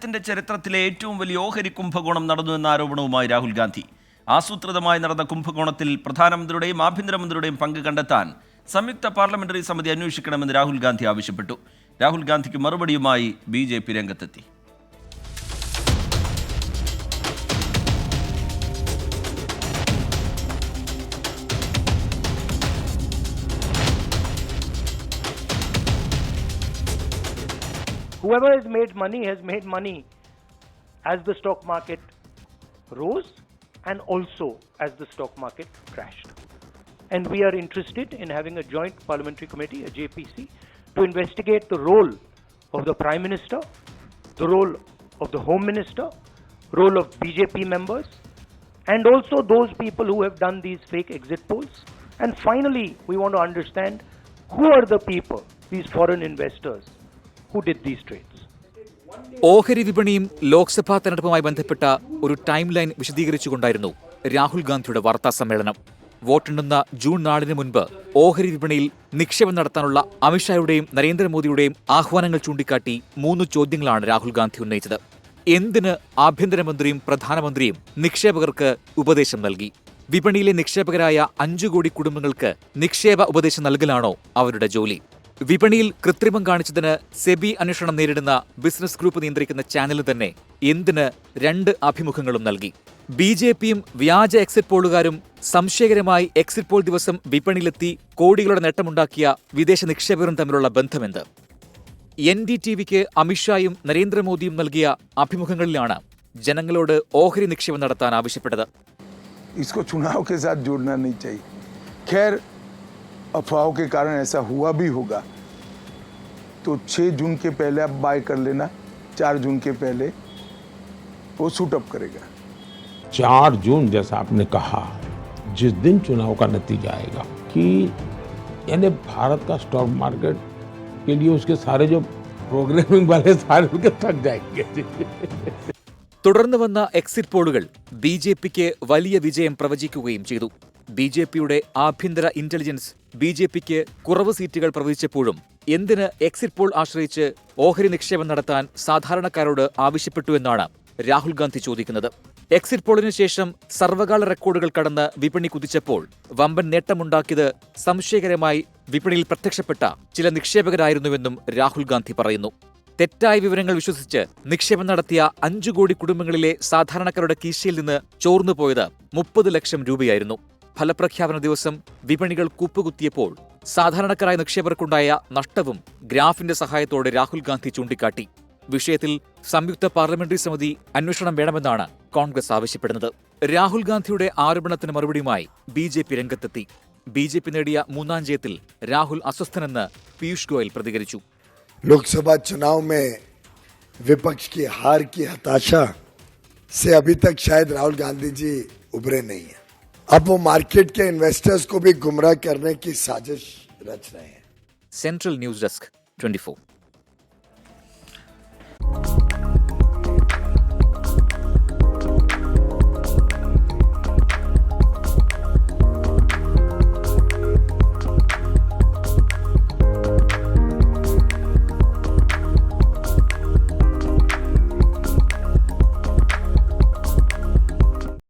രാജ്യത്തിന്റെ ചരിത്രത്തിലെ ഏറ്റവും വലിയ ഓഹരി കുംഭകോണം നടന്നുവെന്ന ആരോപണവുമായി രാഹുൽ ഗാന്ധി. ആസൂത്രിതമായി നടന്ന കുംഭകോണത്തിൽ പ്രധാനമന്ത്രിയുടെയും ആഭ്യന്തരമന്ത്രിയുടെയും പങ്ക് കണ്ടെത്താൻ സംയുക്ത പാർലമെന്ററി സമിതി അന്വേഷിക്കണമെന്ന് രാഹുൽ ഗാന്ധി ആവശ്യപ്പെട്ടു. രാഹുൽ ഗാന്ധിക്ക് മറുപടിയുമായി BJP രംഗത്തെത്തി. Whoever has made money as the stock market rose and also as the stock market crashed. And we are interested in having a joint parliamentary committee, a JPC, to investigate the role of the Prime Minister, the role of the Home Minister, role of BJP members, and also those people who have done these fake exit polls. And finally, we want to understand who are the people, these foreign investors, who did these trades. ഓഹരി വിപണിയും ലോക്സഭാ തെരഞ്ഞെടുപ്പുമായി ബന്ധപ്പെട്ട ഒരു time line വിശദീകരിച്ചുകൊണ്ടായിരുന്നു Rahul ഗാന്ധിയുടെ വാർത്താ സമ്മേളനം. വോട്ടെണ്ണുന്ന June 4 മുൻപ് ഓഹരി വിപണിയിൽ നിക്ഷേപം നടത്താനുള്ള അമിത്ഷായുടെയും നരേന്ദ്രമോദിയുടെയും ആഹ്വാനങ്ങൾ ചൂണ്ടിക്കാട്ടി 3 ചോദ്യങ്ങളാണ് രാഹുൽ ഗാന്ധി ഉന്നയിച്ചത്. എന്തിന് ആഭ്യന്തരമന്ത്രിയും പ്രധാനമന്ത്രിയും നിക്ഷേപകർക്ക് ഉപദേശം നൽകി? വിപണിയിലെ നിക്ഷേപകരായ 5 കോടി കുടുംബങ്ങൾക്ക് നിക്ഷേപ ഉപദേശം നൽകലാണോ അവരുടെ ജോലി? വിപണിയിൽ കൃത്രിമം കാണിച്ചതിന് സെബി അന്വേഷണം നേരിടുന്ന ബിസിനസ് ഗ്രൂപ്പ് നിയന്ത്രിക്കുന്ന ചാനലിന് തന്നെ എന്തിന് 2 അഭിമുഖങ്ങളും നൽകി? BJPയും വ്യാജ എക്സിറ്റ് പോളുകാരും സംശയകരമായി എക്സിറ്റ് പോൾ ദിവസം വിപണിയിലെത്തി കോടികളുടെ നേട്ടമുണ്ടാക്കിയ വിദേശ നിക്ഷേപകരും തമ്മിലുള്ള ബന്ധമെന്ത്? NDTVക്ക് അമിത്ഷായും നരേന്ദ്രമോദിയും നൽകിയ അഭിമുഖങ്ങളിലാണ് ജനങ്ങളോട് ഓഹരി നിക്ഷേപം നടത്താൻ ആവശ്യപ്പെട്ടത്. अफवाहों के कारण ऐसा हुआ भी होगा तो 6 जून के पहले आप बाय कर लेना. 4 जून के पहले वो सूट अप करेगा. 4 जून जैसा आपने कहा, जिस दिन चुनाव का नतीजा आएगा कि यानी भारत का स्टॉक मार्केट के लिए उसके सारे जो प्रोग्रामिंग वाले सारे उनके थक जाएंगे. തുടർന്ന് വന്ന എക്സിറ്റ് പോളുകൾ BJPക്ക് വലിയ വിജയം പ്രവചിക്കുകയും ചെയ്തു. BJPയുടെ ആഭ്യന്തര ഇന്റലിജൻസ് BJPക്ക് കുറവ് സീറ്റുകൾ പ്രവചിച്ചപ്പോഴും എന്തിന് എക്സിറ്റ് പോൾ ആശ്രയിച്ച് ഓഹരി നിക്ഷേപം നടത്താൻ സാധാരണക്കാരോട് ആവശ്യപ്പെട്ടുവെന്നാണ് രാഹുൽ ഗാന്ധി ചോദിക്കുന്നത്. എക്സിറ്റ് പോളിന് ശേഷം സർവകാല റെക്കോർഡുകൾ കടന്ന് വിപണി കുതിച്ചപ്പോൾ വമ്പൻ നേട്ടമുണ്ടാക്കിയത് സംശയകരമായി വിപണിയിൽ പ്രത്യക്ഷപ്പെട്ട ചില നിക്ഷേപകരായിരുന്നുവെന്നും രാഹുൽ ഗാന്ധി പറയുന്നു. തെറ്റായ വിവരങ്ങൾ വിശ്വസിച്ച് നിക്ഷേപം നടത്തിയ 5 കോടി കുടുംബങ്ങളിലെ സാധാരണക്കാരുടെ കീശയിൽ നിന്ന് ചോർന്നുപോയത് 30 ലക്ഷം രൂപയായിരുന്നു. ഫലപ്രഖ്യാപന ദിവസം വിപണികൾ കൂപ്പുകുത്തിയപ്പോൾ സാധാരണക്കാരായ നിക്ഷേപകർക്കുണ്ടായ നഷ്ടവും ഗ്രാഫിന്റെ സഹായത്തോടെ രാഹുൽ ഗാന്ധി ചൂണ്ടിക്കാട്ടി. വിഷയത്തിൽ സംയുക്ത പാർലമെന്ററി സമിതി അന്വേഷണം വേണമെന്നാണ് കോൺഗ്രസ് ആവശ്യപ്പെടുന്നത്. രാഹുൽ ഗാന്ധിയുടെ ആരോപണത്തിന് മറുപടിയുമായി BJP രംഗത്തെത്തി. BJP നേടിയ 3ാം ജയത്തിൽ രാഹുൽ അസ്വസ്ഥനെന്ന് പീയൂഷ് ഗോയൽ പ്രതികരിച്ചു. लोकसभा चुनाव में विपक्ष की हार की हताशा से अभी तक शायद राहुल गांधी जी उभरे नहीं है. अब वो मार्केट के इन्वेस्टर्स को भी गुमराह करने की साजिश रच रहे हैं. Central news desk 24.